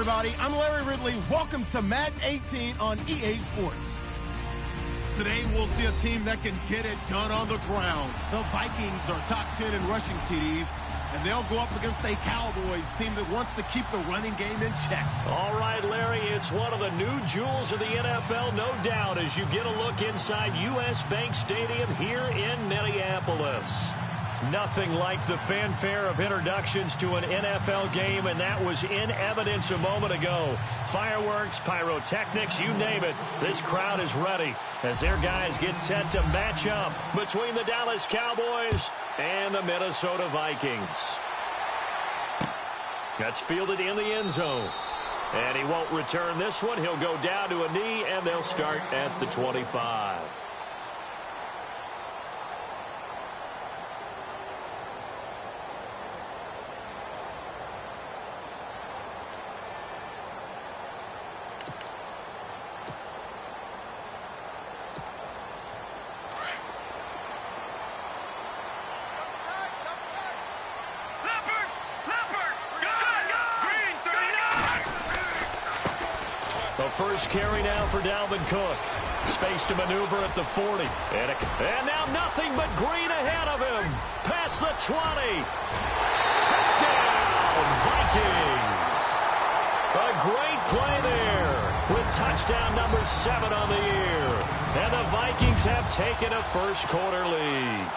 everybody. I'm Larry Ridley. Welcome to Madden 18 on EA Sports. Today, we'll see a team that can get it done on the ground. The Vikings are top 10 in rushing TDs, and they'll go up against a Cowboys team that wants to keep the running game in check. All right, Larry, it's one of the new jewels of the NFL, no doubt, as you get a look inside U.S. Bank Stadium here in Minneapolis. Nothing like the fanfare of introductions to an NFL game, and that was in evidence a moment ago. Fireworks, pyrotechnics, you name it. This crowd is ready as their guys get set to match up between the Dallas Cowboys and the Minnesota Vikings. That's fielded in the end zone. And he won't return this one. He'll go down to a knee, and they'll start at the 25. First carry now for Dalvin Cook. Space to maneuver at the 40. And now nothing but green ahead of him. Past the 20. Touchdown, Vikings. A great play there with touchdown number 7 on the year. And the Vikings have taken a first quarter lead.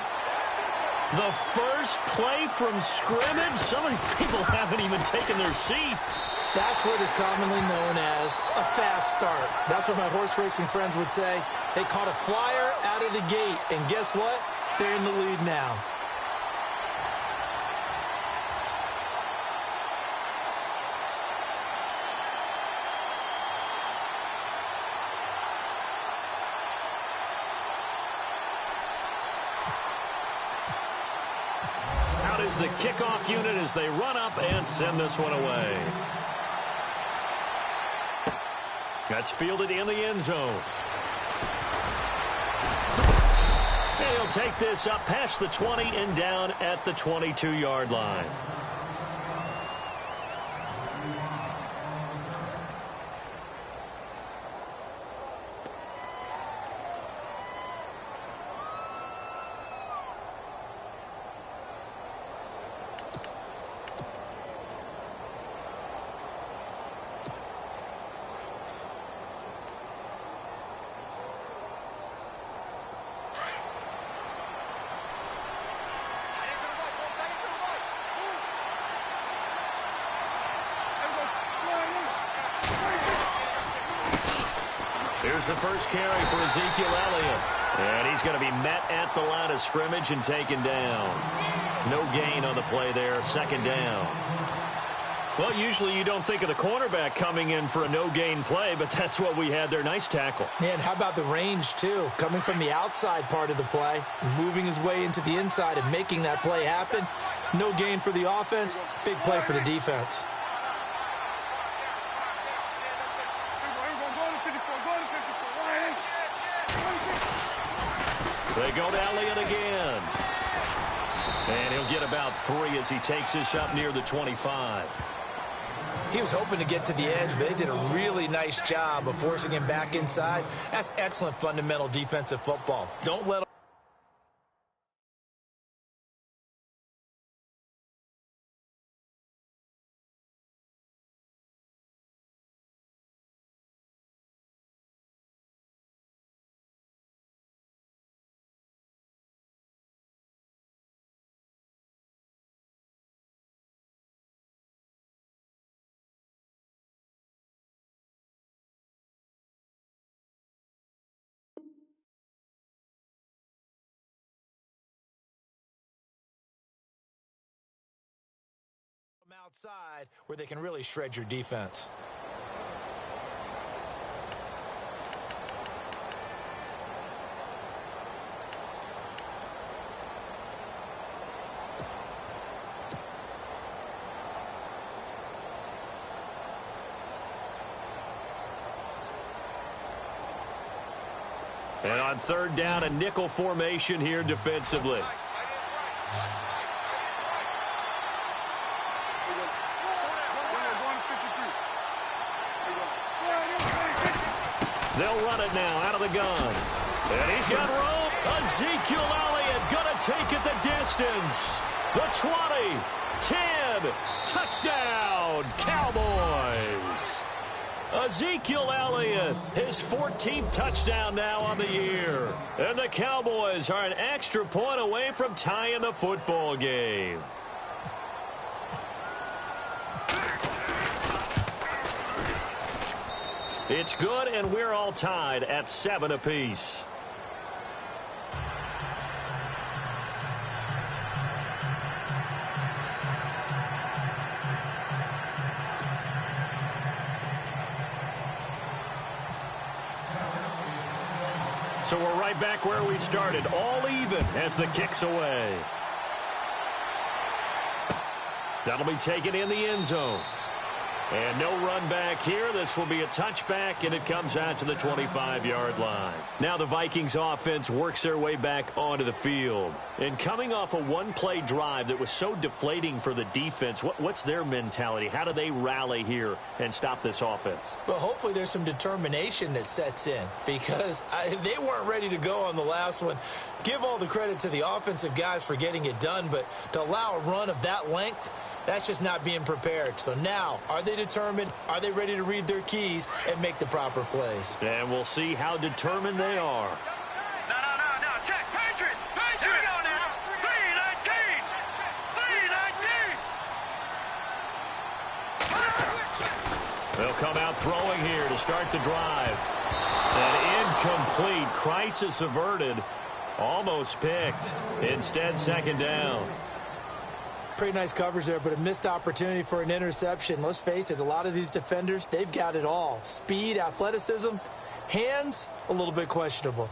The first play from scrimmage. Some of these people haven't even taken their seat. That's what is commonly known as a fast start. That's what my horse racing friends would say. They caught a flyer out of the gate, and guess what? They're in the lead now. Out is the kickoff unit as they run up and send this one away. That's fielded in the end zone. And he'll take this up past the 20 and down at the 22-yard line. Here's the first carry for Ezekiel Elliott. And he's going to be met at the line of scrimmage and taken down. No gain on the play there, second down. Well, usually you don't think of the cornerback coming in for a no-gain play, but that's what we had there. Nice tackle. And how about the range, too? Coming from the outside part of the play, moving his way into the inside and making that play happen. No gain for the offense, big play for the defense. They go to Elliott again. And he'll get about 3 as he takes this up near the 25. He was hoping to get to the edge, but they did a really nice job of forcing him back inside. That's excellent fundamental defensive football. Don't let them outside where they can really shred your defense. And on third down, a nickel formation here defensively. They'll run it now out of the gun. And he's got room. Ezekiel Elliott going to take it the distance. The 20, 10, touchdown, Cowboys. Ezekiel Elliott, his 14th touchdown now on the year. And the Cowboys are an extra point away from tying the football game. It's good, and we're all tied at 7 apiece. So we're right back where we started, all even as the kick's away. That'll be taken in the end zone. And no run back here. This will be a touchback, and it comes out to the 25-yard line. Now the Vikings offense works their way back onto the field. And coming off a one-play drive that was so deflating for the defense, what's their mentality? How do they rally here and stop this offense? Well, hopefully there's some determination that sets in because they weren't ready to go on the last one. Give all the credit to the offensive guys for getting it done, but to allow a run of that length, that's just not being prepared. So now, are they determined? Are they ready to read their keys and make the proper plays? And we'll see how determined they are. No. Check. Patriot. Here we go now. 319. 319. They'll come out throwing here to start the drive. An incomplete. Crisis averted. Almost picked. Instead, second down. Pretty nice coverage there, but a missed opportunity for an interception. Let's face it, a lot of these defenders, they've got it all. Speed, athleticism, hands, a little bit questionable.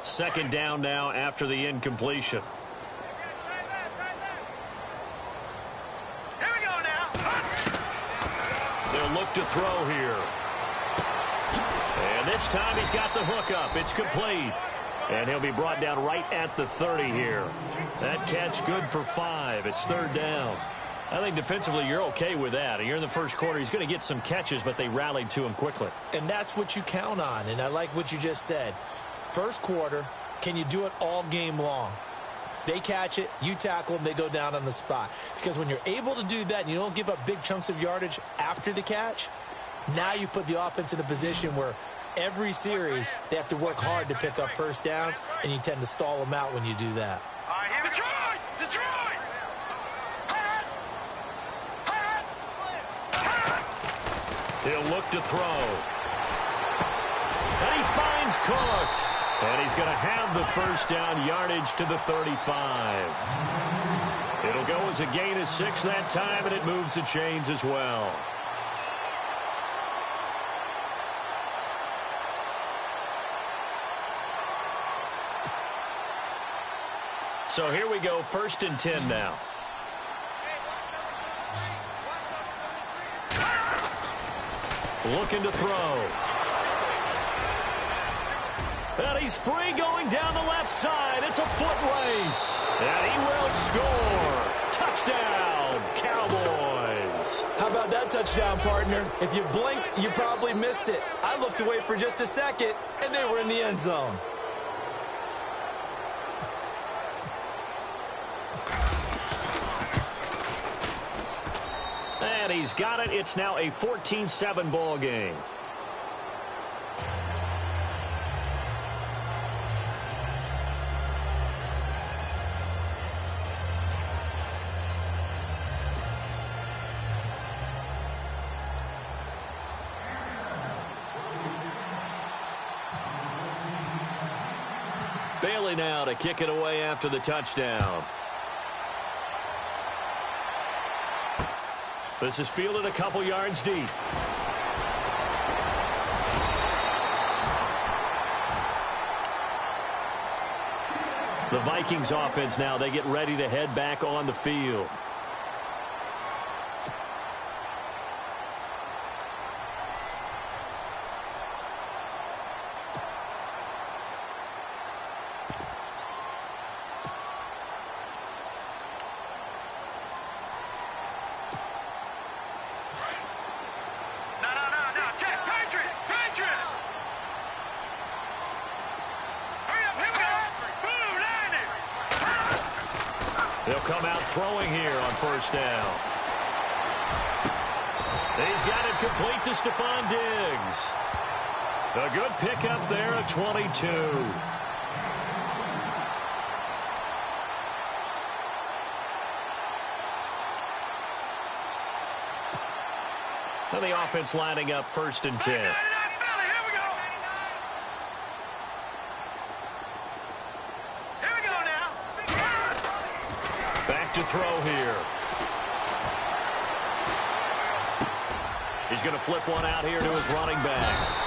Second down now after the incompletion. Here we go now. They'll look to throw here. And this time he's got the hook up. It's complete. And he'll be brought down right at the 30 here. That catch good for 5. It's third down. I think defensively you're okay with that. You're in the first quarter. He's going to get some catches, but they rallied to him quickly. And that's what you count on, and I like what you just said. First quarter, can you do it all game long? They catch it, you tackle them, they go down on the spot. Because when you're able to do that and you don't give up big chunks of yardage after the catch, now you put the offense in a position where every series they have to work hard to pick up first downs, and you tend to stall them out when you do that. All right, here we go. Detroit! He'll look to throw. And he finds Cook. And he's going to have the first down, yardage to the 35. It'll go as a gain of 6 that time, and it moves the chains as well. So here we go, 1st and 10 now. Looking to throw. And he's free going down the left side. It's a foot race. And he will score. Touchdown, Cowboys. How about that touchdown, partner? If you blinked, you probably missed it. I looked away for just a second, and they were in the end zone. And he's got it. It's now a 14-7 ball game. Bailey now to kick it away after the touchdown. This is fielded a couple yards deep. The Vikings offense now, they get ready to head back on the field. They'll come out throwing here on first down. He's got it complete to Stephon Diggs. A good pickup there at 22. And the offense lining up 1st and 10. Back to throw here. He's going to flip one out here to his running back.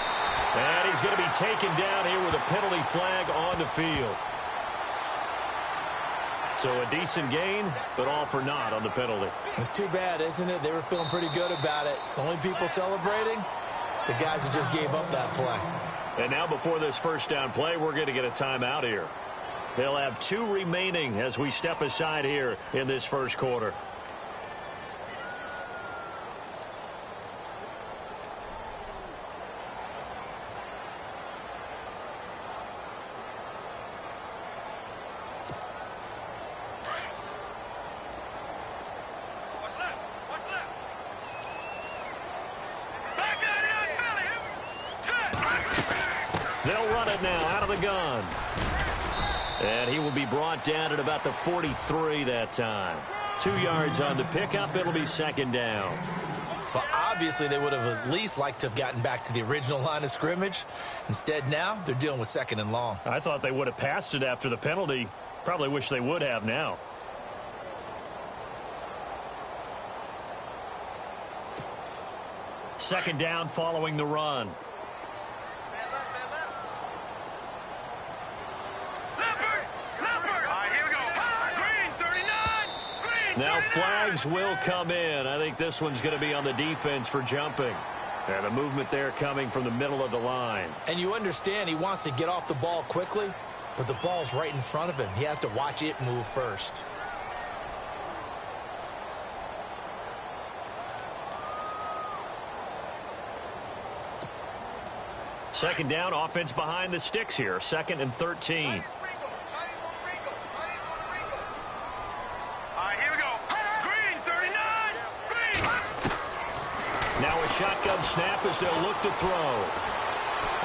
And he's going to be taken down here with a penalty flag on the field. So a decent gain, but all for naught on the penalty. It's too bad, isn't it? They were feeling pretty good about it. The only people celebrating, the guys who just gave up that play. And now before this first down play, we're going to get a timeout here. They'll have 2 remaining as we step aside here in this first quarter. They'll run it now out of the gun. And he will be brought down at about the 43 that time. 2 yards on the pickup. It'll be 2nd down. Well, obviously they would have at least liked to have gotten back to the original line of scrimmage. Instead now they're dealing with 2nd and long. I thought they would have passed it after the penalty. Probably wish they would have now. Second down following the run. Now flags will come in. I think this one's going to be on the defense for jumping. And the movement there coming from the middle of the line. And you understand he wants to get off the ball quickly, but the ball's right in front of him. He has to watch it move first. Second down, offense behind the sticks here. 2nd and 13. Now a shotgun snap as they'll look to throw.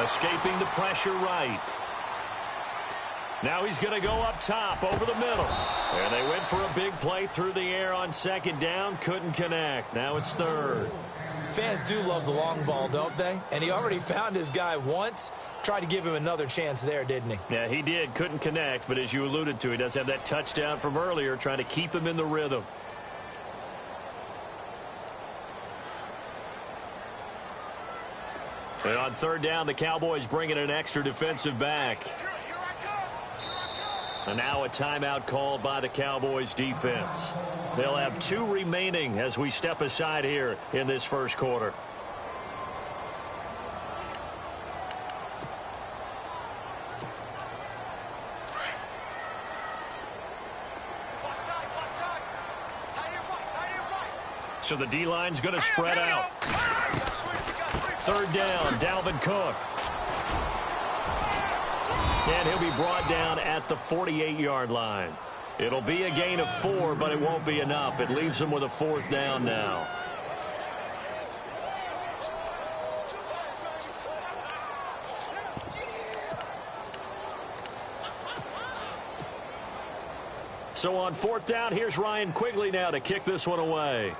Escaping the pressure right. Now he's going to go up top over the middle. And they went for a big play through the air on 2nd down. Couldn't connect. Now it's 3rd. Fans do love the long ball, don't they? And he already found his guy once. Tried to give him another chance there, didn't he? Yeah, he did. Couldn't connect. But as you alluded to, he does have that touchdown from earlier, trying to keep him in the rhythm. And on 3rd down, the Cowboys bring in an extra defensive back. And now a timeout called by the Cowboys defense. They'll have 2 remaining as we step aside here in this first quarter. So the D-line's going to spread out. 3rd down, Dalvin Cook. And he'll be brought down at the 48-yard line. It'll be a gain of 4, but it won't be enough. It leaves him with a 4th down now. So on 4th down, here's Ryan Quigley now to kick this one away.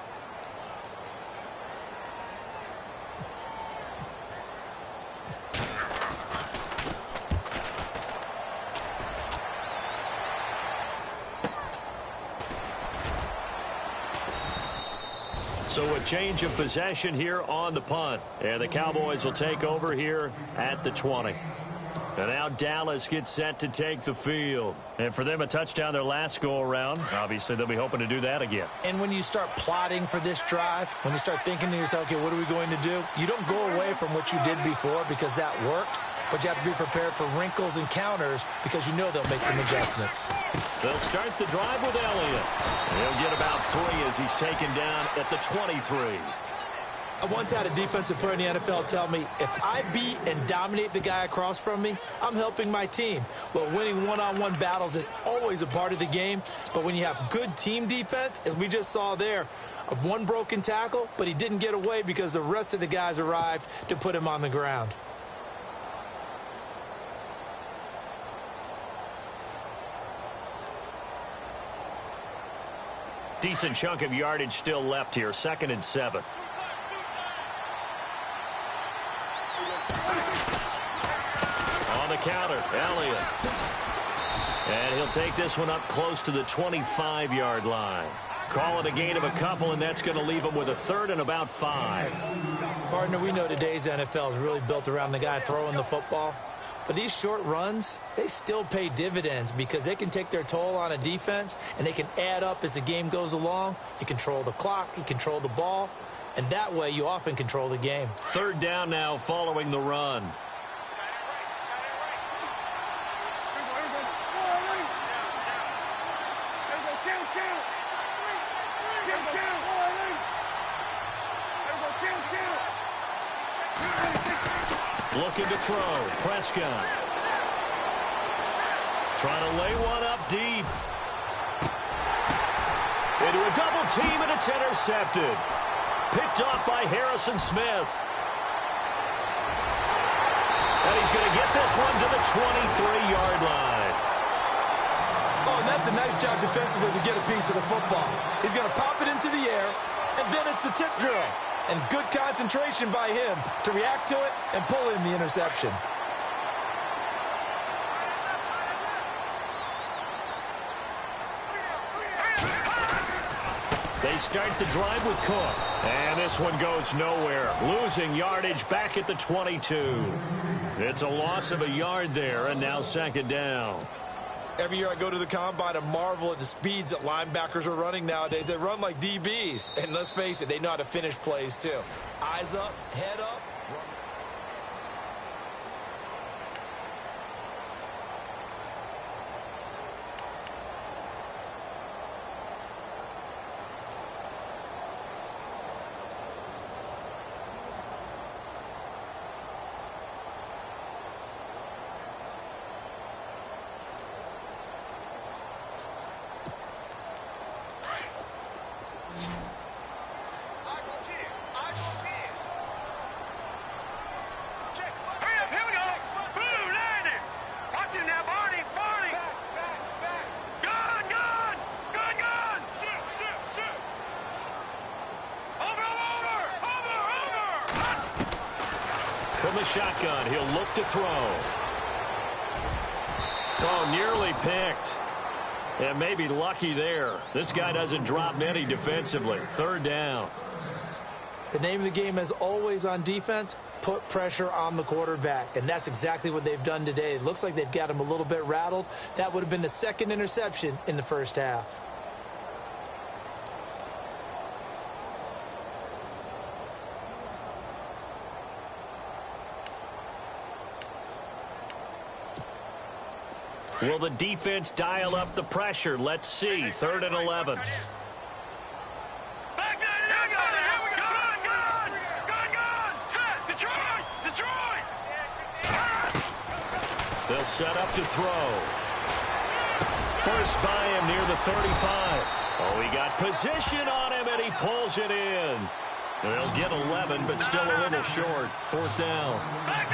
So a change of possession here on the punt. And the Cowboys will take over here at the 20. And now Dallas gets set to take the field. And for them, a touchdown their last go-around. Obviously, they'll be hoping to do that again. And when you start plotting for this drive, when you start thinking to yourself, okay, what are we going to do? You don't go away from what you did before because that worked. But you have to be prepared for wrinkles and counters because you know they'll make some adjustments. They'll start the drive with Elliott. He'll get about 3 as he's taken down at the 23. I once had a defensive player in the NFL tell me, if I beat and dominate the guy across from me, I'm helping my team. Well, winning one-on-one battles is always a part of the game, but when you have good team defense, as we just saw there, one broken tackle, but he didn't get away because the rest of the guys arrived to put him on the ground. Decent chunk of yardage still left here. 2nd and 7. On the counter, Elliott. And he'll take this one up close to the 25-yard line. Call it a gain of a couple, and that's going to leave him with a 3rd and about 5. Partner, we know today's NFL is really built around the guy throwing the football. But these short runs, they still pay dividends because they can take their toll on a defense, and they can add up as the game goes along. You control the clock, you control the ball, and that way you often control the game. 3rd down now following the run. Looking to throw. Prescott. Trying to lay one up deep. Into a double team, and it's intercepted. Picked off by Harrison Smith. And he's going to get this one to the 23-yard line. Oh, and that's a nice job defensively to get a piece of the football. He's going to pop it into the air, and then it's the tip drill. And good concentration by him to react to it and pull in the interception. They start the drive with Cook. And this one goes nowhere. Losing yardage back at the 22. It's a loss of a yard there, and now 2nd down. Every year I go to the combine and marvel at the speeds that linebackers are running nowadays. They run like DBs. And let's face it, they know how to finish plays too. Eyes up, head up. From the shotgun, he'll look to throw. Oh, nearly picked. And maybe lucky there. This guy doesn't drop many defensively. 3rd down. The name of the game, as always on defense, put pressure on the quarterback. And that's exactly what they've done today. It looks like they've got him a little bit rattled. That would have been the 2nd interception in the first half. Will the defense dial up the pressure? Let's see. 3rd and 11. They'll set up to throw. Burst by him near the 35. Oh, he got position on him, and he pulls it in. They'll get 11, but still a little short. 4th down.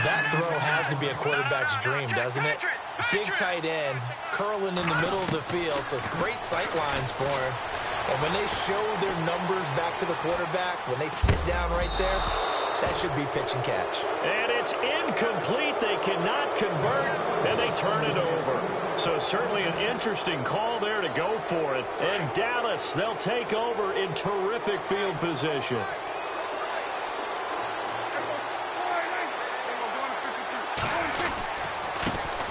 That throw has to be a quarterback's dream, doesn't it? Big tight end, curling in the middle of the field, so it's great sight lines for him. And when they show their numbers back to the quarterback, when they sit down right there, that should be pitch and catch. And it's incomplete. They cannot convert, and they turn it over. So certainly an interesting call there to go for it. And Dallas, they'll take over in terrific field position.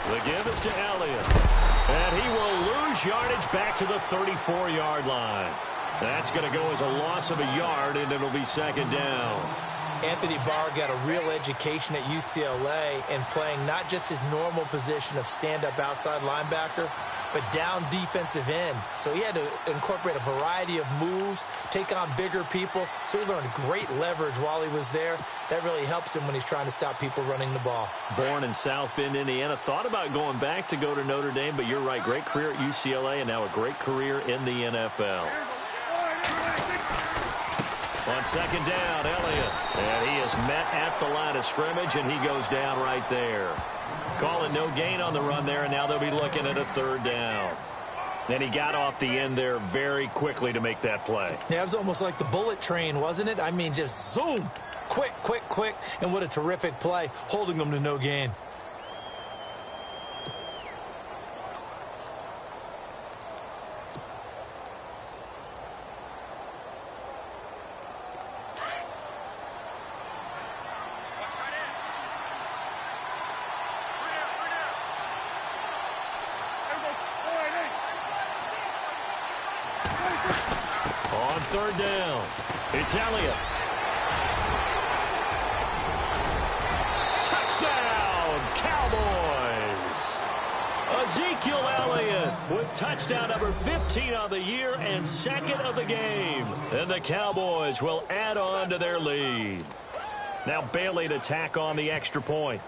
The give is to Elliott. And he will lose yardage back to the 34-yard line. That's going to go as a loss of a yard, and it'll be 2nd down. Anthony Barr got a real education at UCLA in playing not just his normal position of stand-up outside linebacker, but down defensive end. So he had to incorporate a variety of moves, take on bigger people. So he learned great leverage while he was there. That really helps him when he's trying to stop people running the ball. Born in South Bend, Indiana. Thought about going back to go to Notre Dame, but you're right. Great career at UCLA and now a great career in the NFL. On second down, Elliott. And he is met at the line of scrimmage, and he goes down right there. Calling no gain on the run there, and now they'll be looking at a third down. And he got off the end there very quickly to make that play. Yeah, it was almost like the bullet train, wasn't it? I mean, just zoom. Quick, quick, quick. And what a terrific play, holding them to no gain. On third down, it's Elliott. Touchdown, Cowboys! Ezekiel Elliott with touchdown number 15 on the year and second of the game. And the Cowboys will add on to their lead. Now Bailey to tack on the extra point.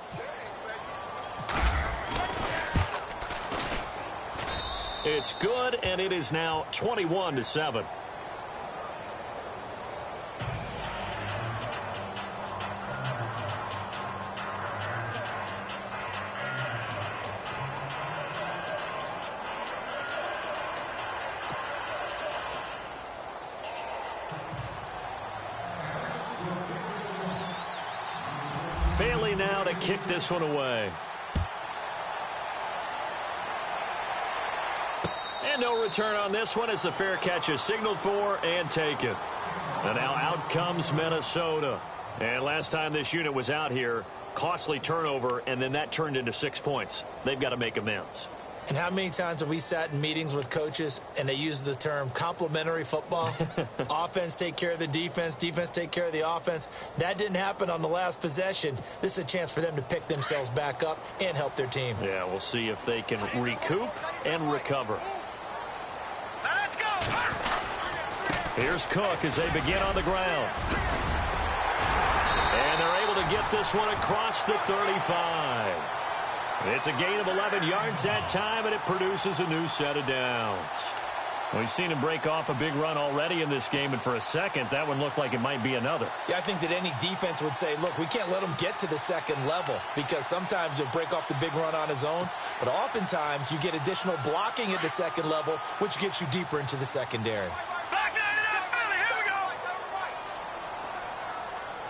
It's good, and it is now 21-7. Bailey now to kick this one away. And no return on this one as the fair catch is signaled for and taken. And now out comes Minnesota. And last time this unit was out here, costly turnover, and then that turned into 6 points. They've got to make amends. And how many times have we sat in meetings with coaches and they use the term complementary football? Offense take care of the defense, defense take care of the offense. That didn't happen on the last possession. This is a chance for them to pick themselves back up and help their team. Yeah, we'll see if they can recoup and recover. Let's go. Here's Cook as they begin on the ground. And they're able to get this one across the 35. It's a gain of 11 yards that time, and it produces a new set of downs. We've seen him break off a big run already in this game, and for a second, that one looked like it might be another. Yeah, I think that any defense would say, look, we can't let him get to the second level because sometimes he'll break off the big run on his own, but oftentimes you get additional blocking at the second level, which gets you deeper into the secondary. Back nine it up, Philly. Here we go.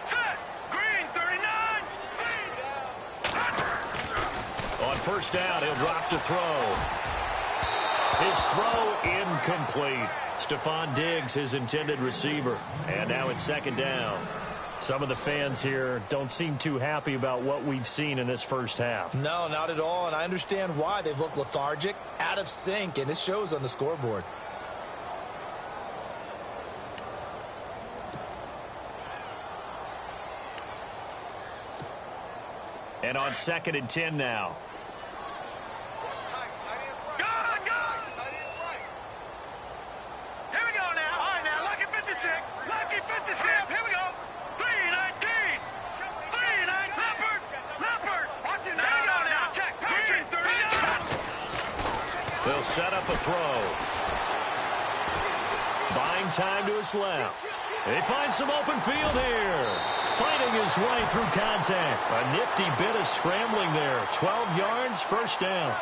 Set. Green, 39. On first down, he'll drop to throw. His throw incomplete. Stephon Diggs, his intended receiver. And now it's second down. Some of the fans here don't seem too happy about what we've seen in this first half. No, not at all, and I understand why. They've looked lethargic, out of sync, and it shows on the scoreboard. And on second and 10 now. Here we go now. All right, now, lucky 56. Lucky 56. Here we go. 319. 39. Leopard. Leopard. Watch it now. Here we go now. Check. Patriot 39. They'll set up a throw. Buying time to his left. They find some open field here. Fighting his way through contact. A nifty bit of scrambling there. 12 yards, first down.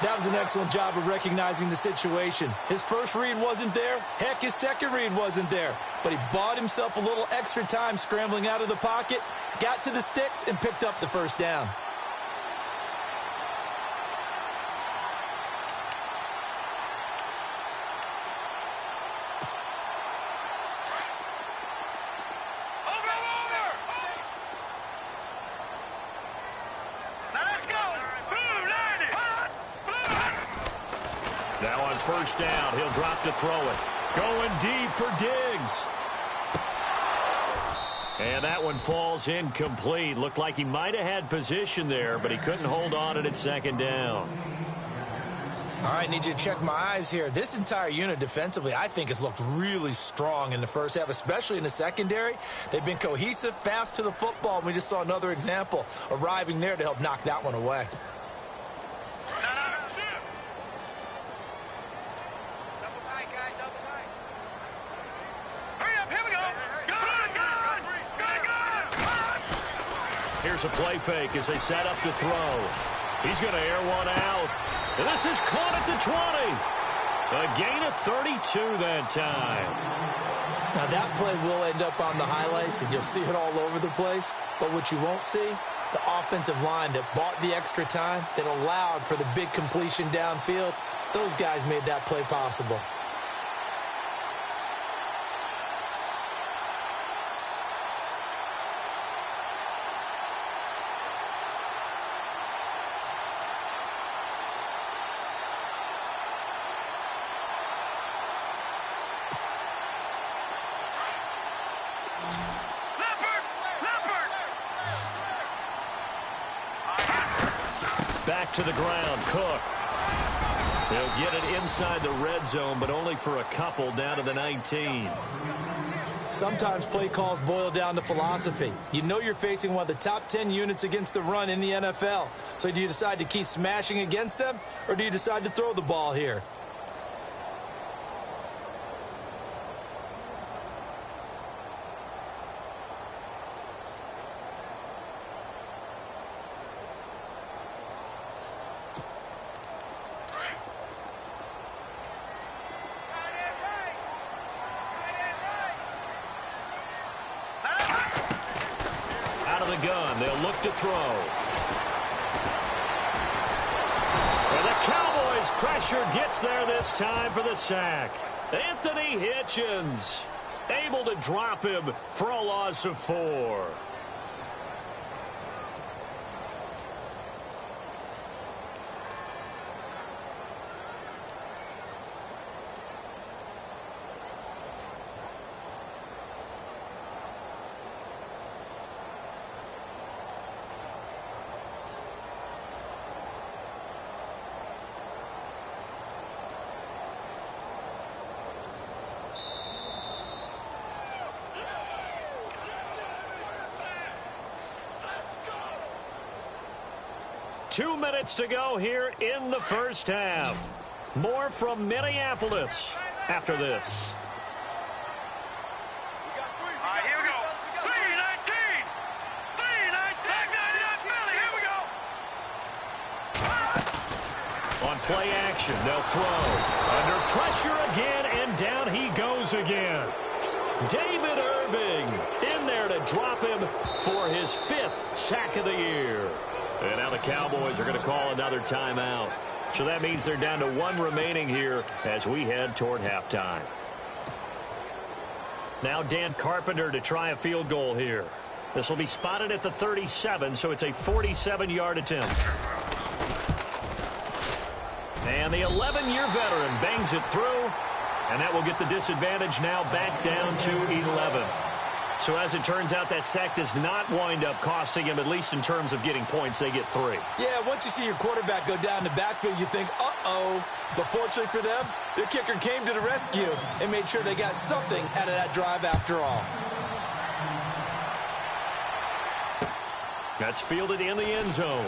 That was an excellent job of recognizing the situation. His first read wasn't there. Heck, his second read wasn't there. But he bought himself a little extra time scrambling out of the pocket, got to the sticks, and picked up the first down. Now on first down, he'll drop to throw it. Going deep for Diggs. And that one falls incomplete. Looked like he might have had position there, but he couldn't hold on at second down. All right, need you to check my eyes here. This entire unit defensively, I think, has looked really strong in the first half, especially in the secondary. They've been cohesive, fast to the football. We just saw another example arriving there to help knock that one away. Here's a play fake as they set up to throw. He's going to air one out. And this is caught at the 20. A gain of 32 that time. Now, that play will end up on the highlights, and you'll see it all over the place. But what you won't see, the offensive line that bought the extra time, that allowed for the big completion downfield, those guys made that play possible. Back to the ground, Cook. They'll get it inside the red zone, but only for a couple down to the 19. Sometimes play calls boil down to philosophy. You know you're facing one of the top 10 units against the run in the NFL. So do you decide to keep smashing against them, or do you decide to throw the ball here? Gun. They'll look to throw. And the Cowboys pressure gets there this time for the sack. Anthony Hitchens able to drop him for a loss of 4. Two minutes to go here in the first half. More from Minneapolis after this. All right, here we go. 3-19. 3-19. Billy, here we go. On play action, they'll throw. Under pressure again, and down he goes again. David Irving in there to drop him for his 5th sack of the year. And now the Cowboys are going to call another timeout. So that means they're down to 1 remaining here as we head toward halftime. Now Dan Carpenter to try a field goal here. This will be spotted at the 37, so it's a 47-yard attempt. And the 11-year veteran bangs it through, and that will get the disadvantage now back down to 11. So as it turns out, that sack does not wind up costing him, at least in terms of getting points. They get 3. Yeah, once you see your quarterback go down the backfield, you think, uh-oh. But fortunately for them, their kicker came to the rescue and made sure they got something out of that drive after all. That's fielded in the end zone.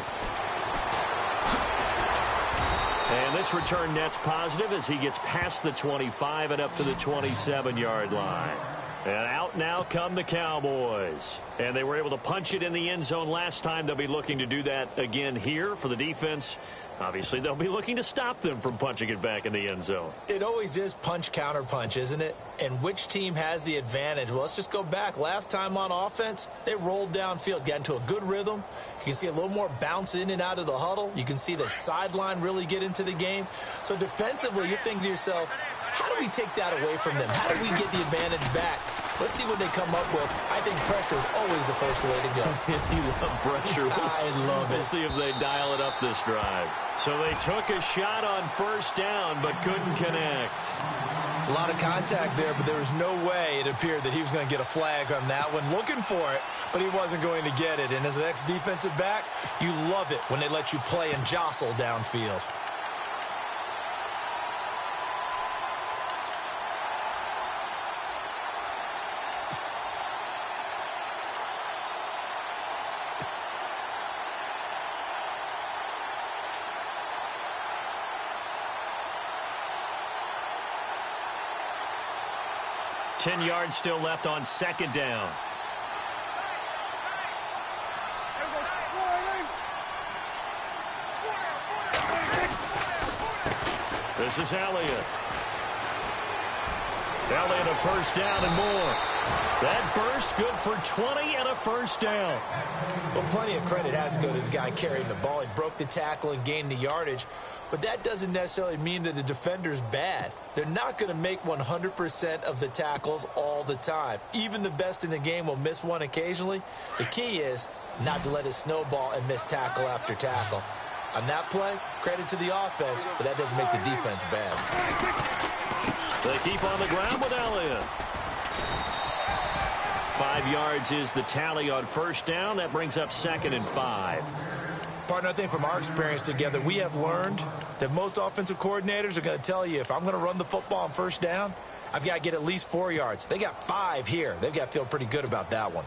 And this return net's positive as he gets past the 25 and up to the 27-yard line. And out now come the Cowboys. And they were able to punch it in the end zone last time. They'll be looking to do that again here for the defense. Obviously, they'll be looking to stop them from punching it back in the end zone. It always is punch, counter punch, isn't it? And which team has the advantage? Well, let's just go back. Last time on offense, they rolled downfield, got into a good rhythm. You can see a little more bounce in and out of the huddle. You can see the sideline really get into the game. So defensively, you're thinking to yourself, how do we take that away from them? How do we get the advantage back? Let's see what they come up with. I think pressure is always the first way to go. You love pressure. I love it. We'll see if they dial it up this drive. So they took a shot on first down, but couldn't connect. A lot of contact there, but there was no way it appeared that he was going to get a flag on that one. Looking for it, but he wasn't going to get it. And as an ex-defensive back, you love it when they let you play and jostle downfield. 10 yards still left on second down. This is Elliott. Elliott a first down and more. That burst good for 20 and a first down. Well, plenty of credit has to go to the guy carrying the ball. He broke the tackle and gained the yardage. But that doesn't necessarily mean that the defender's bad. They're not going to make 100% of the tackles all the time. Even the best in the game will miss one occasionally. The key is not to let it snowball and miss tackle after tackle. On that play, credit to the offense, but that doesn't make the defense bad. They keep on the ground with Elliott. 5 yards is the tally on first down. That brings up 2nd and 5. Partner, I think from our experience together, we have learned that most offensive coordinators are going to tell you, if I'm going to run the football on first down, I've got to get at least 4 yards. They got 5 here. They've got to feel pretty good about that one.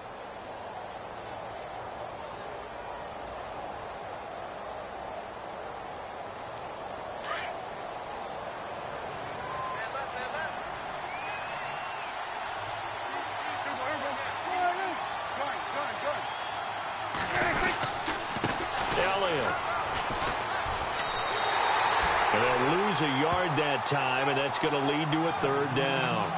A yard that time, and that's going to lead to a 3rd down.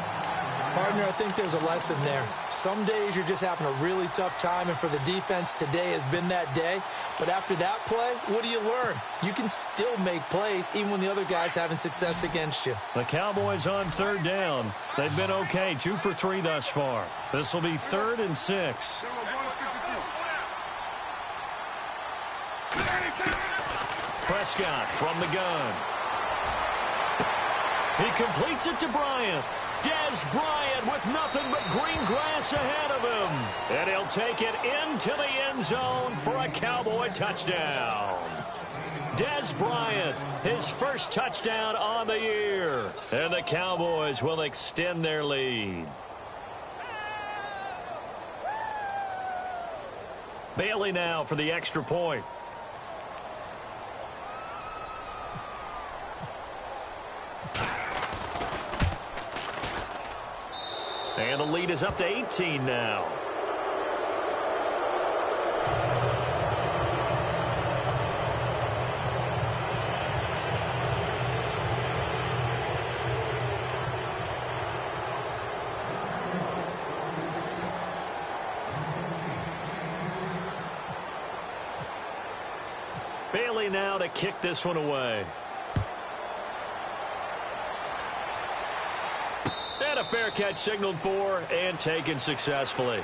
Partner, I think there's a lesson there. Some days you're just having a really tough time, and for the defense, today has been that day. But after that play, what do you learn? You can still make plays even when the other guy's having success against you. The Cowboys on 3rd down. They've been okay, 2 for 3 thus far. This will be 3rd and 6. Prescott from the gun. He completes it to Bryant. Dez Bryant with nothing but green grass ahead of him. And he'll take it into the end zone for a Cowboy touchdown. Dez Bryant, his first touchdown on the year. And the Cowboys will extend their lead. Bailey now for the extra point. And the lead is up to 18 now. Bailey now to kick this one away. And a fair catch signaled for and taken successfully.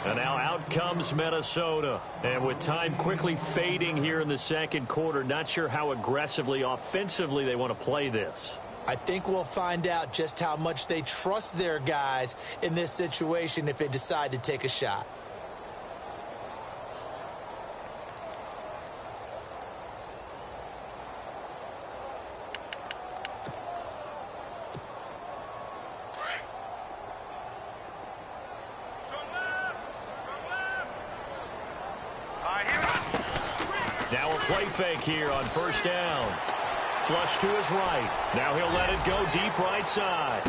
And now out comes Minnesota. And with time quickly fading here in the second quarter, not sure how aggressively, offensively they want to play this. I think we'll find out just how much they trust their guys in this situation if they decide to take a shot. Now a play fake here on first down. Flush to his right. Now he'll let it go deep right side.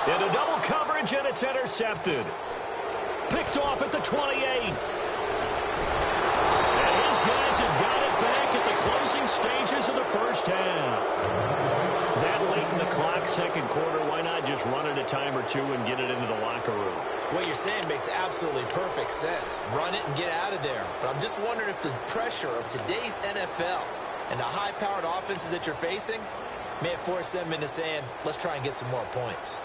Into double coverage, and it's intercepted. Picked off at the 28. And his guys have got it back at the closing stages of the first half. That late in the clock, second quarter, why not just run it a time or two and get it into the locker room? What you're saying makes absolutely perfect sense. Run it and get out of there. But I'm just wondering if the pressure of today's NFL and the high-powered offenses that you're facing may have forced them into saying, let's try and get some more points.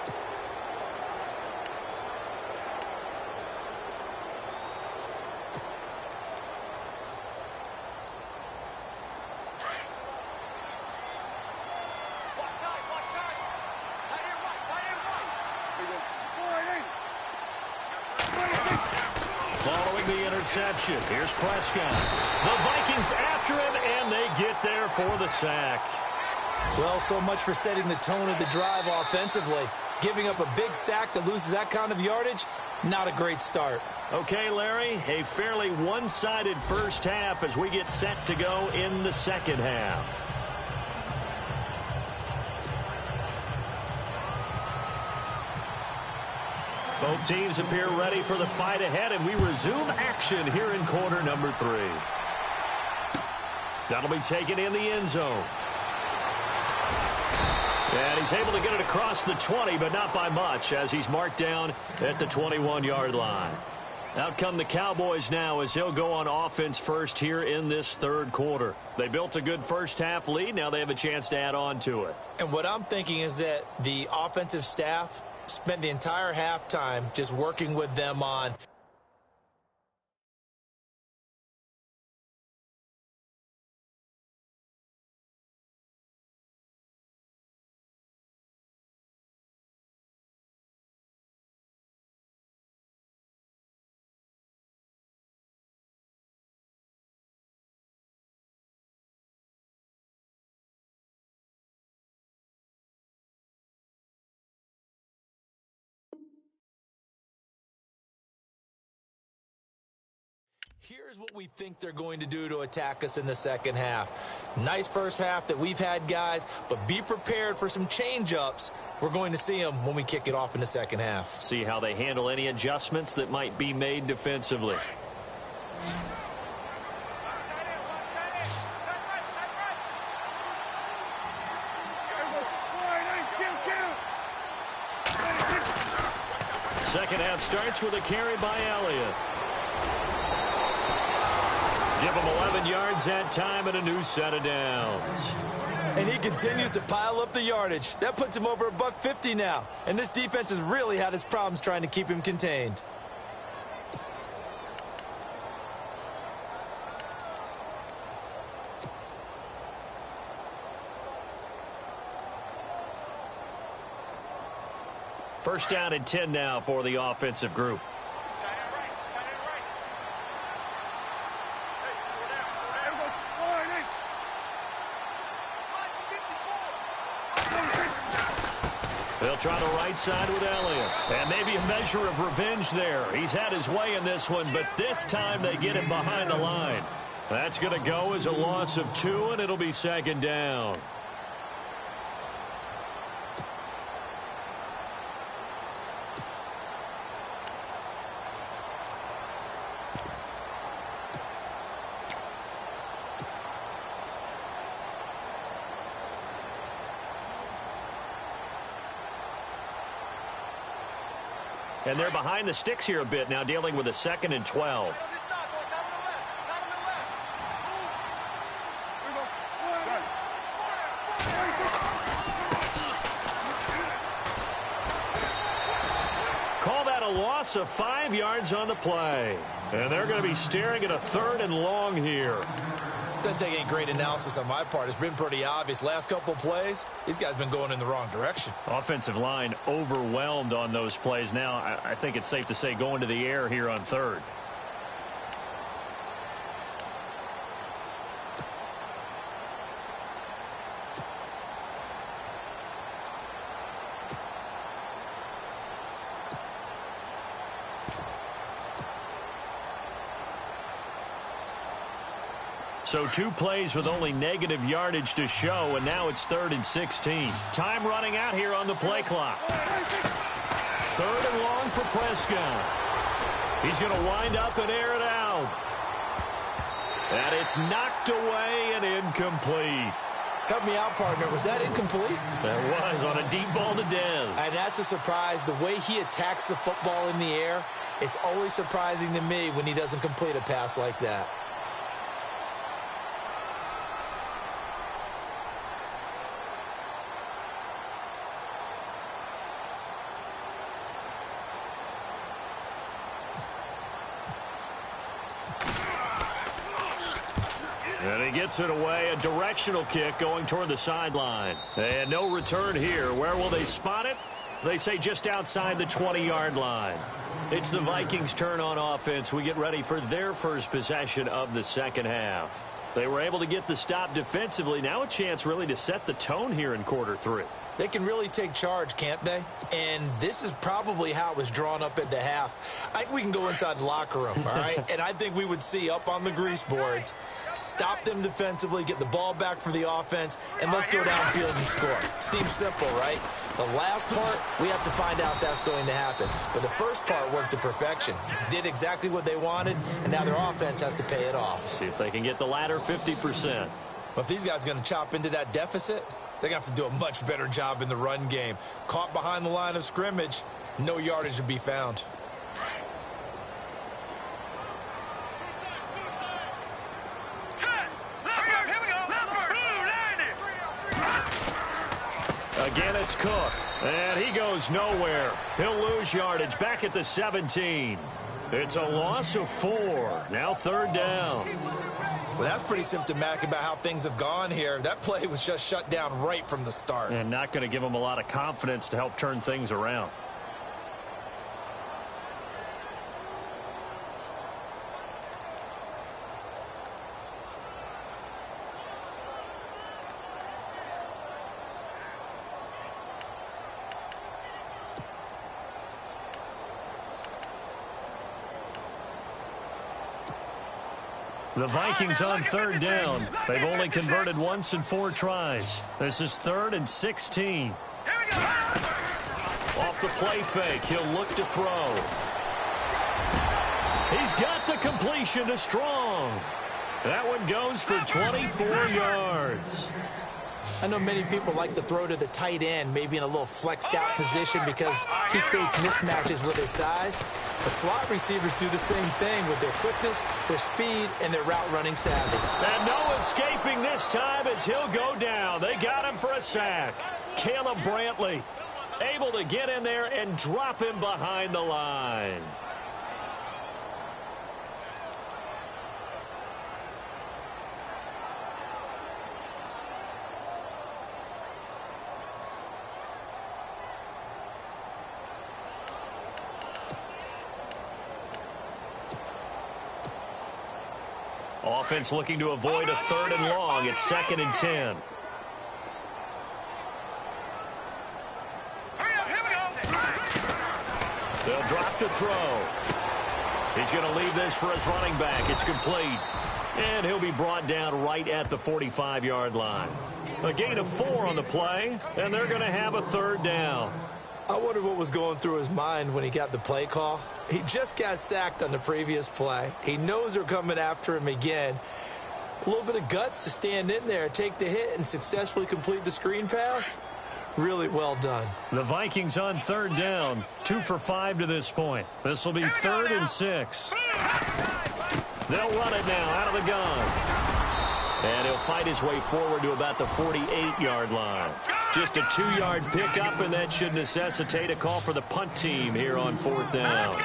Following the interception, here's Prescott. The Vikings after him, and they get there for the sack. Well, so much for setting the tone of the drive offensively. Giving up a big sack that loses that kind of yardage, not a great start. Okay, Larry, a fairly one-sided first half as we get set to go in the second half. Both teams appear ready for the fight ahead, and we resume action here in quarter number 3. That'll be taken in the end zone. And he's able to get it across the 20, but not by much, as he's marked down at the 21-yard line. Out come the Cowboys now as they'll go on offense first here in this third quarter. They built a good first-half lead. Now they have a chance to add on to it. And what I'm thinking is that the offensive staff spent the entire halftime just working with them on here's what we think they're going to do to attack us in the second half. Nice first half that we've had, guys, but be prepared for some change-ups. We're going to see them when we kick it off in the second half. See how they handle any adjustments that might be made defensively. Second half starts with a carry by Elliott. Give him 11 yards that time and a new set of downs. And he continues to pile up the yardage. That puts him over $150 now. And this defense has really had its problems trying to keep him contained. First down and 10 now for the offensive group. They'll try the right side with Elliott. And maybe a measure of revenge there. He's had his way in this one, but this time they get him behind the line. That's going to go as a loss of 2, and it'll be second down. And they're behind the sticks here a bit now, dealing with a 2nd and 12. Call that a loss of 5 yards on the play. And they're going to be staring at a 3rd and long here. Doesn't take any great analysis on my part. It's been pretty obvious. Last couple of plays, these guys been going in the wrong direction. Offensive line overwhelmed on those plays. Now, I think it's safe to say going to the air here on 3rd. So 2 plays with only negative yardage to show, and now it's 3rd and 16. Time running out here on the play clock. 3rd and long for Prescott. He's going to wind up and air it out. And it's knocked away and incomplete. Help me out, partner. Was that incomplete? That was on a deep ball to Dez. And that's a surprise. The way he attacks the football in the air, it's always surprising to me when he doesn't complete a pass like that. And he gets it away, a directional kick going toward the sideline. And no return here. Where will they spot it? They say just outside the 20-yard line. It's the Vikings' turn on offense. We get ready for their first possession of the second half. They were able to get the stop defensively. Now a chance really to set the tone here in quarter 3. They can really take charge, can't they? And this is probably how it was drawn up at the half. I think we can go inside the locker room, all right? And I think we would see up on the grease boards, stop them defensively, get the ball back for the offense, and let's go downfield and score. Seems simple, right? The last part, we have to find out if that's going to happen. But the first part worked to perfection. Did exactly what they wanted, and now their offense has to pay it off. See if they can get the latter 50%. But if these guys are going to chop into that deficit, they're going to have to do a much better job in the run game. Caught behind the line of scrimmage, no yardage to be found. Again, it's Cook, and he goes nowhere. He'll lose yardage back at the 17. It's a loss of 4. Now 3rd down. Well, that's pretty symptomatic about how things have gone here. That play was just shut down right from the start. And not going to give them a lot of confidence to help turn things around. The Vikings on 3rd down. They've only converted once in 4 tries. This is 3rd and 16. Off the play fake, he'll look to throw. He's got the completion to Strong. That one goes for 24 yards. I know many people like to throw to the tight end, maybe in a little flexed out position because he creates mismatches with his size. The slot receivers do the same thing with their quickness, their speed, and their route running savvy. And no escaping this time as he'll go down. They got him for a sack. Caleb Brantley able to get in there and drop him behind the line. Offense looking to avoid a 3rd and long. It's 2nd and 10. They'll drop the throw. He's going to leave this for his running back. It's complete. And he'll be brought down right at the 45-yard line. A gain of 4 on the play, and they're going to have a 3rd down. I wonder what was going through his mind when he got the play call. He just got sacked on the previous play. He knows they're coming after him again. A little bit of guts to stand in there, take the hit, and successfully complete the screen pass. Really well done. The Vikings on 3rd down, 2 for 5 to this point. This will be 3rd and 6. They'll run it now out of the gun. And he'll fight his way forward to about the 48-yard line. Just a 2-yard pickup, and that should necessitate a call for the punt team here on 4th down.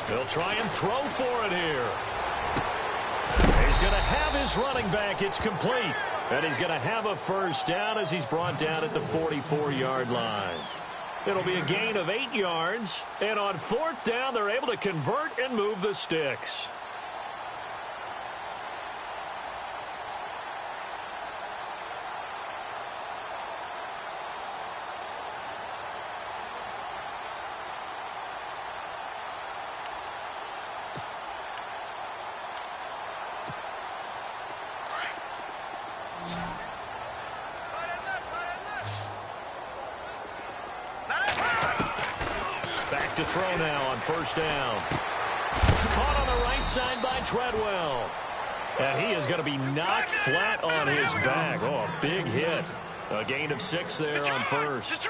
They'll try and throw for it here. He's going to have his running back. It's complete. And he's going to have a 1st down as he's brought down at the 44-yard line. It'll be a gain of 8 yards. And on 4th down, they're able to convert and move the sticks. Back to throw now on 1st down. Caught on the right side by Treadwell. And he is going to be knocked flat on his back. Oh, a big hit. A gain of 6 there on 1st.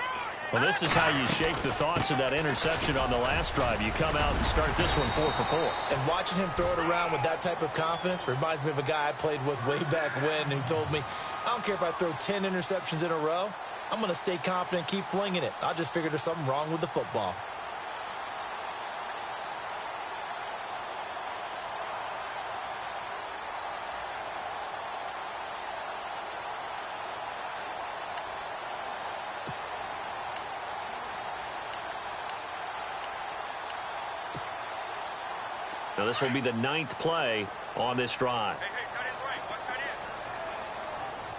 Well, this is how you shape the thoughts of that interception on the last drive. You come out and start this one 4 for 4. And watching him throw it around with that type of confidence reminds me of a guy I played with way back when who told me, I don't care if I throw 10 interceptions in a row. I'm going to stay confident and keep flinging it. I just figured there's something wrong with the football. Now this will be the 9th play on this drive. Hey, tight end's right. Watch tight end.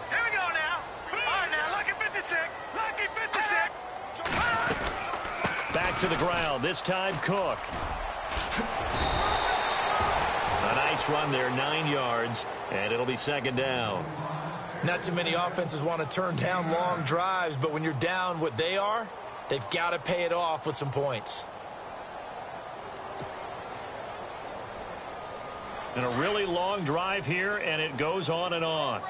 Here we go now. All right, now, lucky 56. Lucky 56. Back to the ground. This time, Cook. A nice run there, 9 yards, and it'll be second down. Not too many offenses want to turn down long drives, but when you're down what they are, they've got to pay it off with some points. And a really long drive here, and it goes on and on.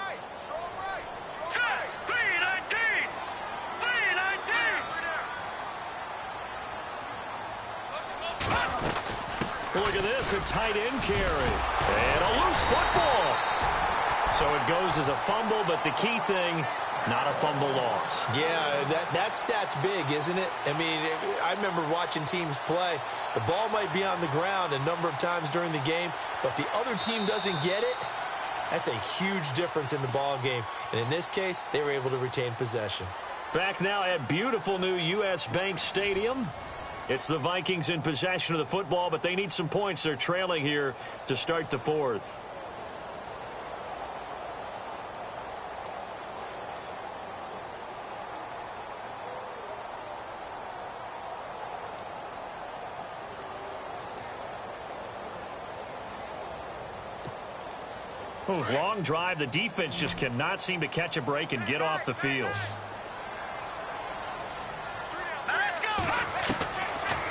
Look at this, a tight end carry. And a loose football. So it goes as a fumble, but the key thing, not a fumble loss. Yeah, that stat's big, isn't it? I mean, I remember watching teams play. The ball might be on the ground a number of times during the game, but if the other team doesn't get it, that's a huge difference in the ball game. And in this case, they were able to retain possession. Back now at beautiful new U.S. Bank Stadium. It's the Vikings in possession of the football, but they need some points. They're trailing here to start the fourth. Oh, long drive. The defense just cannot seem to catch a break and get off the field.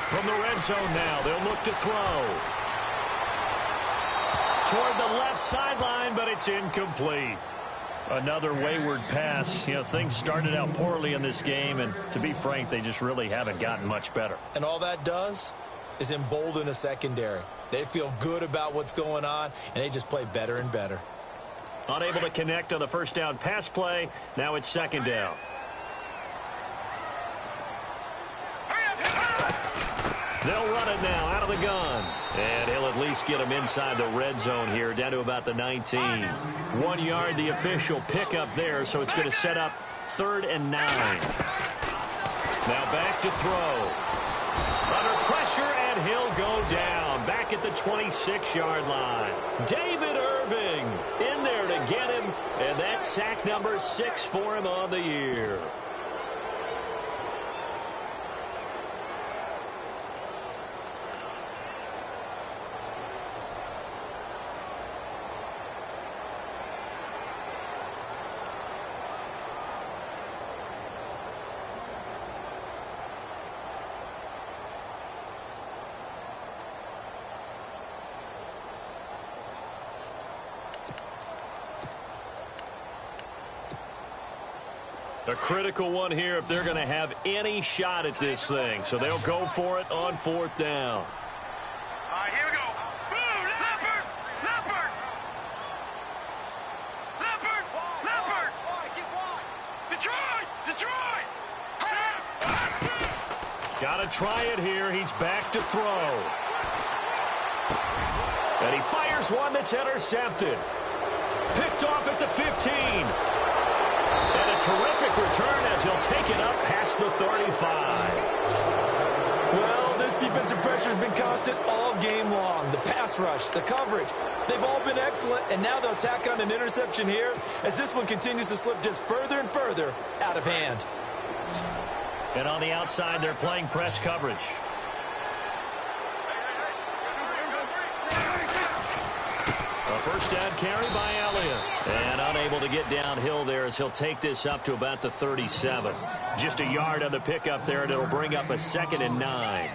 From the red zone now, they'll look to throw. Toward the left sideline, but it's incomplete. Another wayward pass. You know, things started out poorly in this game, and to be frank, they just really haven't gotten much better. And all that does is embolden a secondary. They feel good about what's going on, and they just play better and better. Unable to connect on the first down pass play. Now it's second down. They'll run it now out of the gun. And he'll at least get him inside the red zone here, down to about the 19. 1 yard, the official pickup there, so it's going to set up 3rd and 9. Now back to throw. Under pressure, and he'll go down. Back at the 26-yard line. David Irving in there to get him, and that's sack number 6 for him on the year. A critical one here if they're going to have any shot at this thing. So they'll go for it on 4th down. All right, here we go. Boom! Leopard! Leopard! Leopard! Leopard! Detroit! Detroit! Got to try it here. He's back to throw. And he fires one that's intercepted. Picked off at the 15. And a terrific return as he'll take it up past the 35. Well, this defensive pressure has been constant all game long. The pass rush, the coverage, they've all been excellent, and now they'll tack on an interception here as this one continues to slip just further and further out of hand. And on the outside, they're playing press coverage. A first down carry by Elliott. And unable to get downhill there as he'll take this up to about the 37. Just a yard on the pickup there, and it'll bring up a 2nd and 9.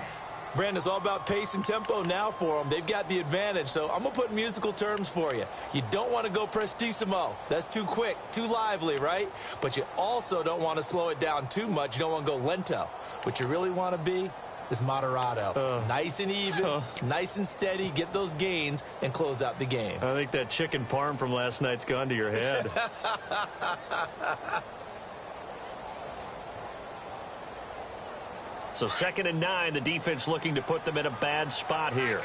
Brandon, it's all about pace and tempo now for them. They've got the advantage, so I'm going to put musical terms for you. You don't want to go prestissimo. That's too quick, too lively, right? But you also don't want to slow it down too much. You don't want to go lento. What you really want to be is moderato. Nice and even, nice and steady, get those gains, and close out the game. I think that chicken parm from last night's gone to your head. So 2nd and 9, the defense looking to put them in a bad spot here.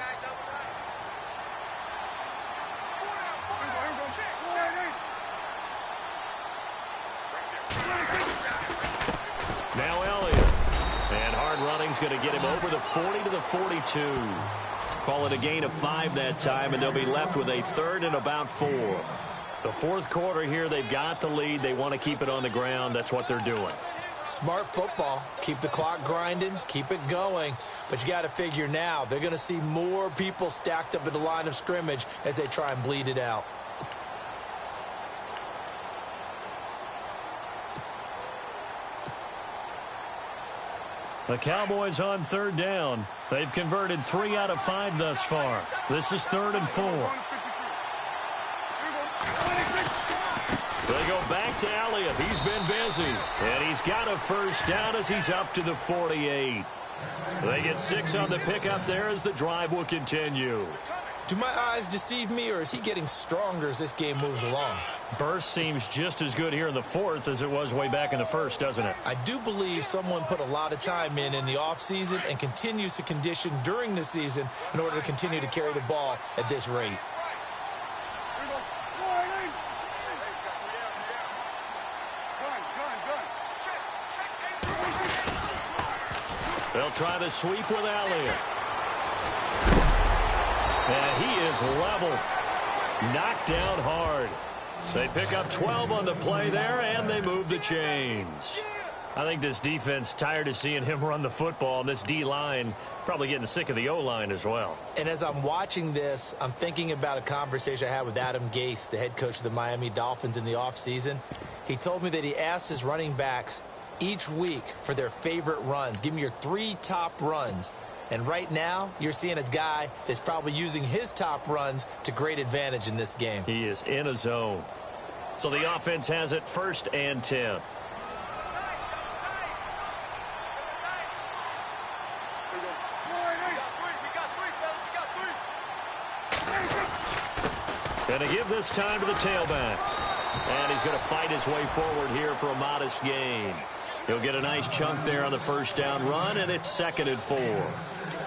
Now Elliott. And hard running's going to get him over the 40 to the 42. Call it a gain of 5 that time, and they'll be left with a 3rd and about 4. The 4th quarter here, they've got the lead. They want to keep it on the ground. That's what they're doing. Smart football. Keep the clock grinding. Keep it going. But you got to figure now they're going to see more people stacked up at the line of scrimmage as they try and bleed it out. The Cowboys on 3rd down. They've converted 3 out of 5 thus far. This is 3rd and 4. They go back to Elliott. He's been busy. And he's got a first down as he's up to the 48. They get 6 on the pickup there as the drive will continue. Do my eyes deceive me, or is he getting stronger as this game moves along? Burst seems just as good here in the 4th as it was way back in the 1st, doesn't it? I do believe someone put a lot of time in the offseason and continues to condition during the season in order to continue to carry the ball at this rate. They'll try the sweep with Elliott. And he is level. Knocked down hard. They pick up 12 on the play there, and they move the chains. I think this defense tired of seeing him run the football, and this D-line probably getting sick of the O-line as well. And as I'm watching this, I'm thinking about a conversation I had with Adam Gase, the head coach of the Miami Dolphins in the offseason. He told me that he asked his running backs each week for their favorite runs. Give me your 3 top runs. And right now, you're seeing a guy that's probably using his top runs to great advantage in this game. He is in a zone. So the offense has it 1st and 10. Going to give this time to the tailback. And he's going to fight his way forward here for a modest gain. He'll get a nice chunk there on the first down run, and it's 2nd and 4.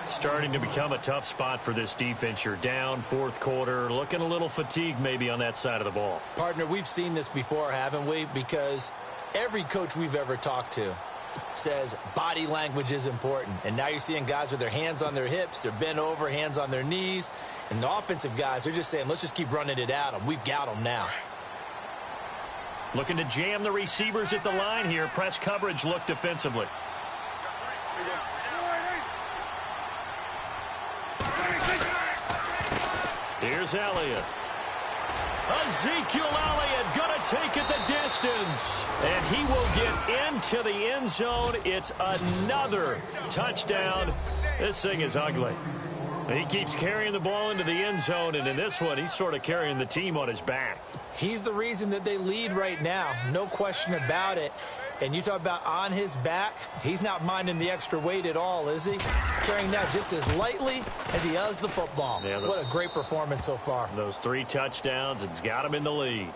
Starting to become a tough spot for this defense. You're down 4th quarter, looking a little fatigued maybe on that side of the ball. Partner, we've seen this before, haven't we? Because every coach we've ever talked to says body language is important. And now you're seeing guys with their hands on their hips, they're bent over, hands on their knees. And the offensive guys, they're just saying, let's just keep running it at them. We've got them now. Looking to jam the receivers at the line here. Press coverage look defensively. Here's Elliott. Ezekiel Elliott going to take it the distance. And he will get into the end zone. It's another touchdown. This thing is ugly. He keeps carrying the ball into the end zone, and in this one, he's sort of carrying the team on his back. He's the reason that they lead right now. No question about it. And you talk about on his back, he's not minding the extra weight at all, is he? Carrying that just as lightly as he does the football. Yeah, what a great performance so far. Those 3 touchdowns, it's got him in the lead.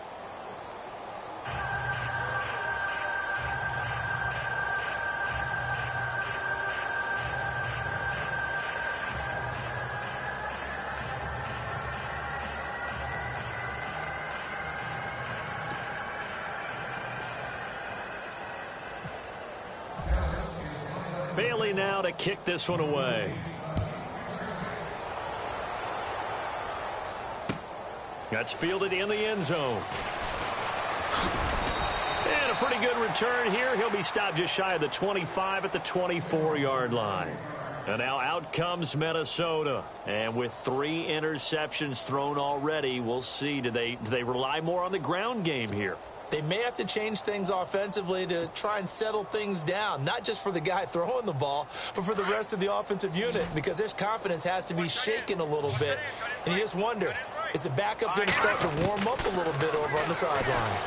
Bailey now to kick this one away. That's fielded in the end zone. And a pretty good return here. He'll be stopped just shy of the 25 at the 24-yard line. And now out comes Minnesota. And with 3 interceptions thrown already, we'll see. Do they rely more on the ground game here? They may have to change things offensively to try and settle things down, not just for the guy throwing the ball, but for the rest of the offensive unit, because their confidence has to be shaken a little bit. And you just wonder, is the backup going to start to warm up a little bit over on the sideline?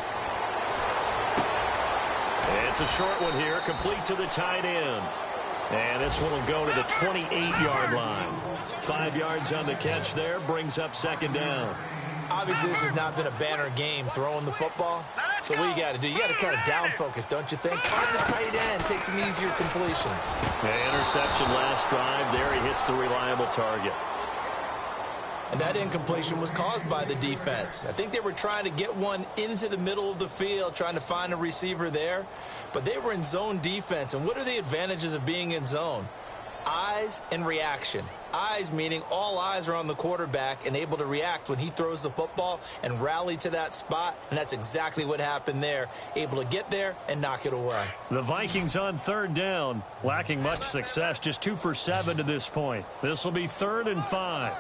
It's a short one here, complete to the tight end. And this one will go to the 28-yard line. 5 yards on the catch there, brings up 2nd down. Obviously, this has not been a banner game throwing the football. So what you got to do, you got to kind of down focus, don't you think? Find the tight end, take some easier completions. The interception last drive there. He hits the reliable target. And that incompletion was caused by the defense. I think they were trying to get one into the middle of the field, trying to find a receiver there. But they were in zone defense. And what are the advantages of being in zone? Eyes and reaction. Eyes meaning all eyes are on the quarterback and able to react when he throws the football and rally to that spot. And that's exactly what happened there. Able to get there and knock it away. The Vikings on third down. Lacking much success. Just 2 for 7 to this point. This will be 3rd and 5.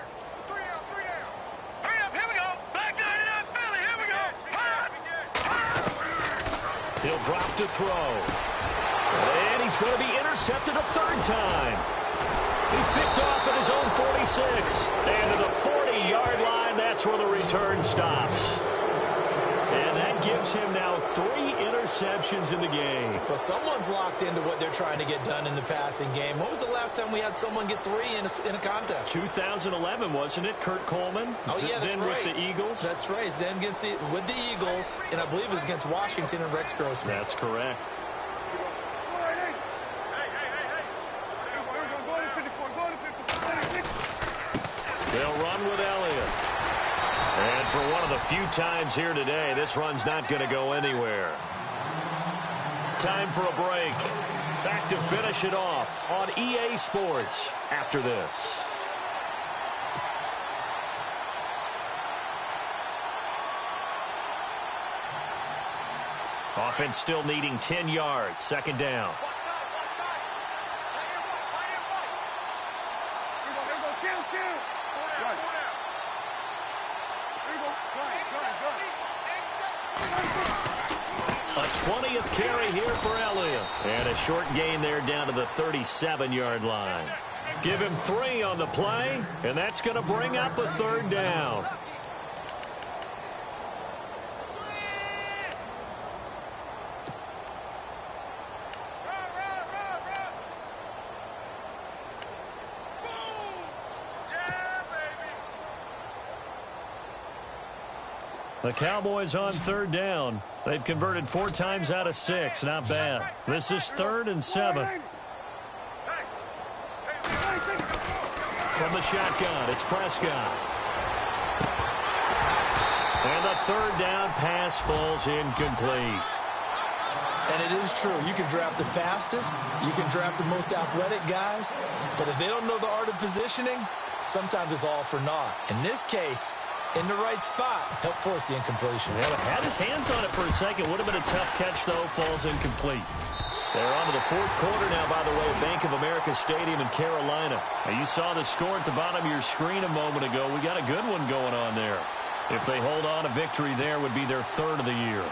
He'll drop to throw. And he's going to be intercepted a 3rd time. He's picked off at his own 46. And to the 40-yard line, that's where the return stops. And that gives him now 3 interceptions in the game. Well, someone's locked into what they're trying to get done in the passing game. When was the last time we had someone get 3 in a contest? 2011, wasn't it? Kurt Coleman? Oh, yeah, that's then right. With the Eagles? That's right. Then with the Eagles, and I believe it was against Washington and Rex Grossman. That's correct. They'll run with Elliott. And for one of the few times here today, this run's not going to go anywhere. Time for a break. Back to finish it off on EA Sports after this. Offense still needing 10 yards. 2nd down. A 20th carry here for Elliott. And a short gain there down to the 37-yard line. Give him 3 on the play, and that's going to bring up a 3rd down. The Cowboys on 3rd down. They've converted 4 times out of 6. Not bad. This is 3rd and 7. From the shotgun, it's Prescott. And the 3rd down pass falls incomplete. And it is true. You can draft the fastest. You can draft the most athletic guys. But if they don't know the art of positioning, sometimes it's all for naught. In this case, in the right spot, help force the incompletion. Yeah, had his hands on it for a second. Would have been a tough catch, though. Falls incomplete. They're on to the 4th quarter now, by the way, at Bank of America Stadium in Carolina. Now, you saw the score at the bottom of your screen a moment ago. We got a good one going on there. If they hold on, a victory there would be their 3rd of the year.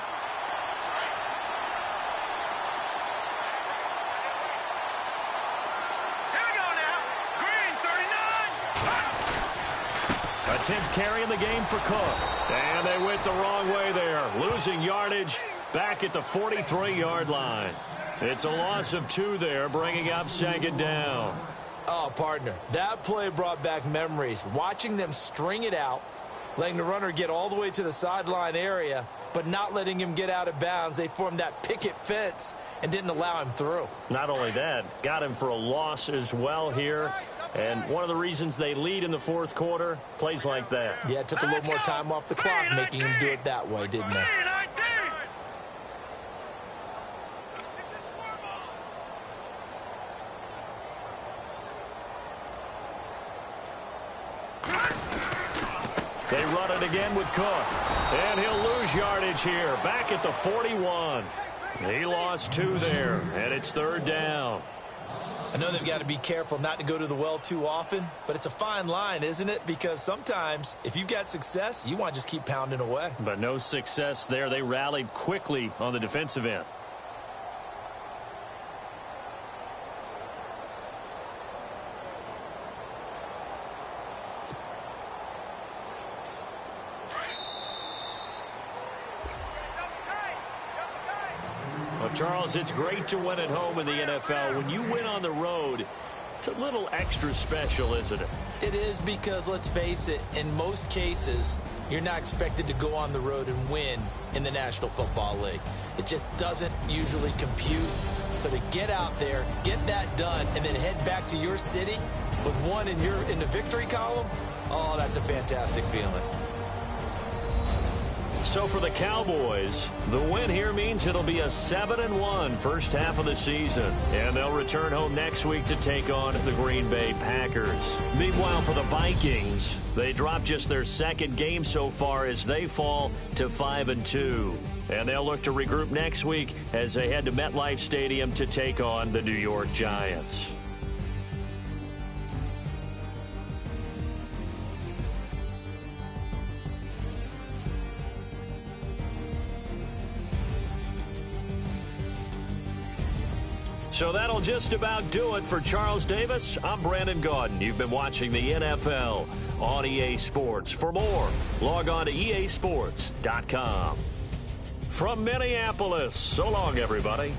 A 10th carry in the game for Cook. And they went the wrong way there. Losing yardage back at the 43-yard line. It's a loss of 2 there, bringing up 2nd down. Oh, partner, that play brought back memories. Watching them string it out, letting the runner get all the way to the sideline area, but not letting him get out of bounds. They formed that picket fence and didn't allow him through. Not only that, got him for a loss as well here. And one of the reasons they lead in the 4th quarter, plays like that. Yeah, it took a little more time off the clock, making him do it that way, didn't it? They run it again with Cook. And he'll lose yardage here. Back at the 41. He lost 2 there. And it's 3rd down. I know they've got to be careful not to go to the well too often, but it's a fine line, isn't it? Because sometimes if you've got success, you want to just keep pounding away. But no success there. They rallied quickly on the defensive end. Well, Charles, it's great to win at home in the NFL. When you win on the road, it's a little extra special, isn't it? It is, because let's face it, in most cases, you're not expected to go on the road and win in the National Football League. It just doesn't usually compute. So to get out there, get that done, and then head back to your city with 1 in the victory column, oh, that's a fantastic feeling. So for the Cowboys, the win here means it'll be a 7-1 first half of the season. And they'll return home next week to take on the Green Bay Packers. Meanwhile, for the Vikings, they dropped just their second game so far as they fall to 5-2. And they'll look to regroup next week as they head to MetLife Stadium to take on the New York Giants. So that'll just about do it for Charles Davis. I'm Brandon Gaudin. You've been watching the NFL on EA Sports. For more, log on to easports.com. From Minneapolis, so long, everybody.